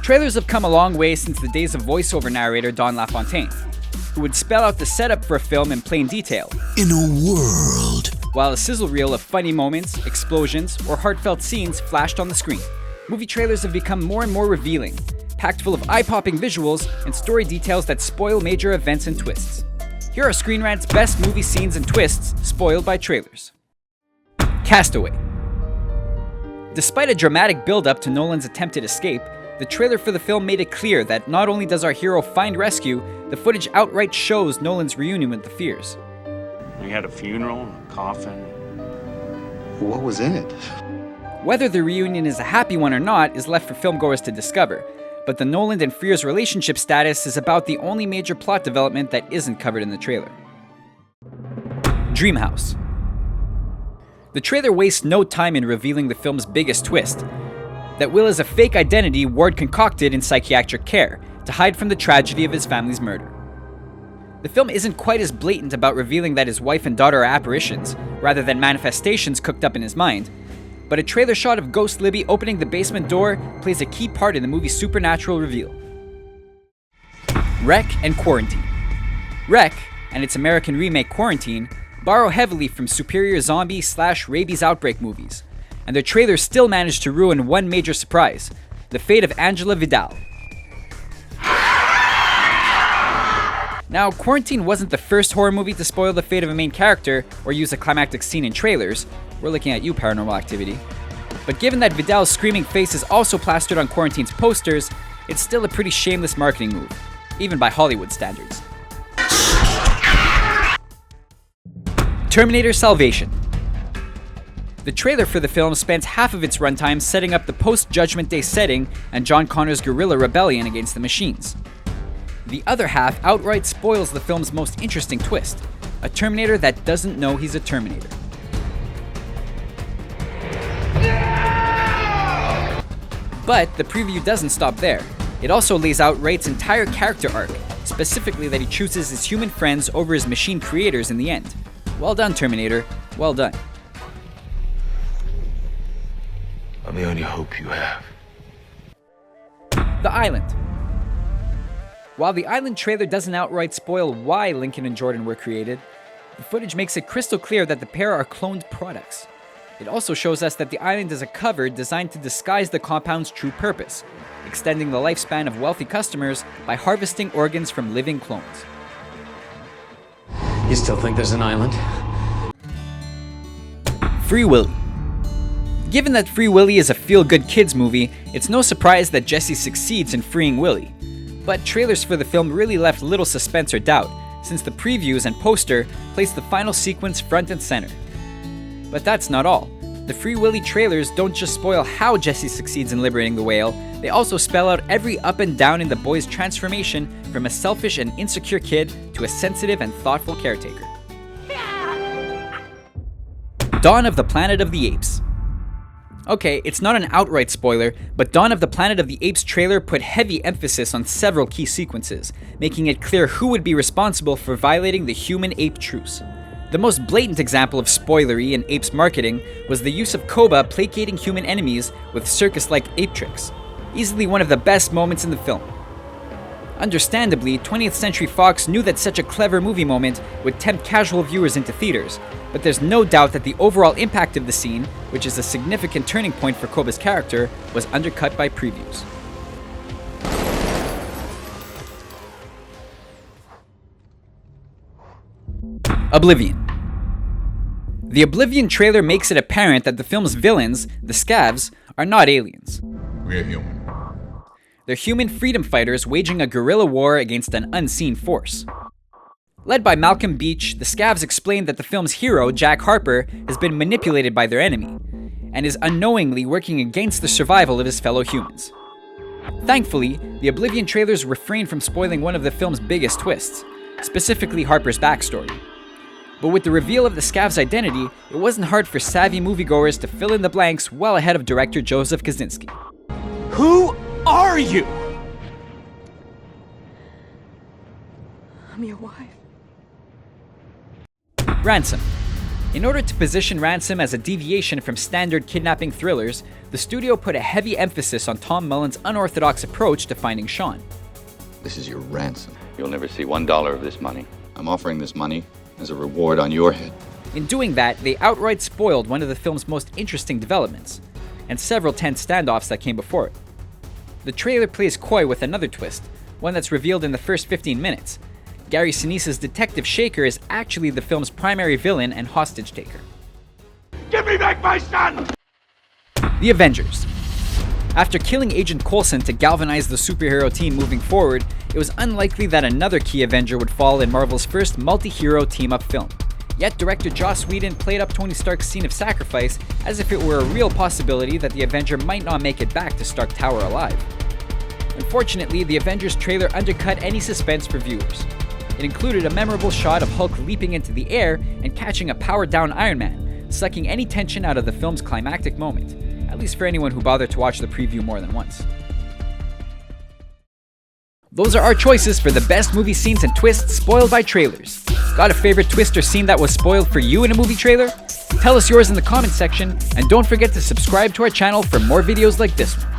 Trailers have come a long way since the days of voiceover narrator Don LaFontaine, who would spell out the setup for a film in plain detail. In a world. While a sizzle reel of funny moments, explosions, or heartfelt scenes flashed on the screen. Movie trailers have become more and more revealing, packed full of eye-popping visuals and story details that spoil major events and twists. Here are Screen Rant's best movie scenes and twists spoiled by trailers. Castaway. Despite a dramatic build-up to Nolan's attempted escape, the trailer for the film made it clear that not only does our hero find rescue, the footage outright shows Nolan's reunion with the Fears. We had a funeral, a coffin. What was in it? Whether the reunion is a happy one or not is left for filmgoers to discover, but the Nolan and Fears relationship status is about the only major plot development that isn't covered in the trailer. Dreamhouse. The trailer wastes no time in revealing the film's biggest twist, that Will is a fake identity Ward concocted in psychiatric care to hide from the tragedy of his family's murder. The film isn't quite as blatant about revealing that his wife and daughter are apparitions, rather than manifestations cooked up in his mind, but a trailer shot of Ghost Libby opening the basement door plays a key part in the movie's supernatural reveal. Wreck and Quarantine. Wreck, and its American remake Quarantine, borrow heavily from superior zombie/rabies outbreak movies, and their trailers still managed to ruin one major surprise, the fate of Angela Vidal. Now, Quarantine wasn't the first horror movie to spoil the fate of a main character or use a climactic scene in trailers. We're looking at you, Paranormal Activity. But given that Vidal's screaming face is also plastered on Quarantine's posters, it's still a pretty shameless marketing move, even by Hollywood standards. Terminator Salvation. The trailer for the film spends half of its runtime setting up the post-Judgment Day setting and John Connor's guerrilla rebellion against the machines. The other half outright spoils the film's most interesting twist, a Terminator that doesn't know he's a Terminator. But the preview doesn't stop there. It also lays out Wright's entire character arc, specifically that he chooses his human friends over his machine creators in the end. Well done, Terminator. Well done. I'm the only hope you have. The Island. While the Island trailer doesn't outright spoil why Lincoln and Jordan were created, the footage makes it crystal clear that the pair are cloned products. It also shows us that the island is a cover designed to disguise the compound's true purpose, extending the lifespan of wealthy customers by harvesting organs from living clones. You still think there's an island? Free Willy. Given that Free Willy is a feel-good kids movie, it's no surprise that Jesse succeeds in freeing Willy. But trailers for the film really left little suspense or doubt, since the previews and poster placed the final sequence front and center. But that's not all. The Free Willy trailers don't just spoil how Jesse succeeds in liberating the whale, they also spell out every up and down in the boy's transformation from a selfish and insecure kid to a sensitive and thoughtful caretaker. Dawn of the Planet of the Apes. Okay, it's not an outright spoiler, but Dawn of the Planet of the Apes trailer put heavy emphasis on several key sequences, making it clear who would be responsible for violating the human-ape truce. The most blatant example of spoilery in Apes marketing was the use of Koba placating human enemies with circus-like ape tricks, easily one of the best moments in the film. Understandably, 20th Century Fox knew that such a clever movie moment would tempt casual viewers into theaters, but there's no doubt that the overall impact of the scene, which is a significant turning point for Koba's character, was undercut by previews. Oblivion. The Oblivion trailer makes it apparent that the film's villains, the Scavs, are not aliens. We're human. They're human freedom fighters waging a guerrilla war against an unseen force. Led by Malcolm Beach, the Scavs explain that the film's hero, Jack Harper, has been manipulated by their enemy, and is unknowingly working against the survival of his fellow humans. Thankfully, the Oblivion trailers refrain from spoiling one of the film's biggest twists, specifically Harper's backstory. But with the reveal of the Scavs' identity, it wasn't hard for savvy moviegoers to fill in the blanks well ahead of director Joseph Kosinski. Who are you? I'm your wife. Ransom. In order to position Ransom as a deviation from standard kidnapping thrillers, the studio put a heavy emphasis on Tom Mullen's unorthodox approach to finding Sean. This is your ransom. You'll never see $1 of this money. I'm offering this money as a reward on your head. In doing that, they outright spoiled one of the film's most interesting developments, and several tense standoffs that came before it. The trailer plays coy with another twist, one that's revealed in the first 15 minutes. Gary Sinise's Detective Shaker is actually the film's primary villain and hostage taker. Give me back my son! The Avengers. After killing Agent Coulson to galvanize the superhero team moving forward, it was unlikely that another key Avenger would fall in Marvel's first multi-hero team-up film. Yet director Joss Whedon played up Tony Stark's scene of sacrifice as if it were a real possibility that the Avenger might not make it back to Stark Tower alive. Unfortunately, the Avengers trailer undercut any suspense for viewers. It included a memorable shot of Hulk leaping into the air and catching a powered-down Iron Man, sucking any tension out of the film's climactic moment, at least for anyone who bothered to watch the preview more than once. Those are our choices for the best movie scenes and twists spoiled by trailers. Got a favorite twist or scene that was spoiled for you in a movie trailer? Tell us yours in the comments section, and don't forget to subscribe to our channel for more videos like this one.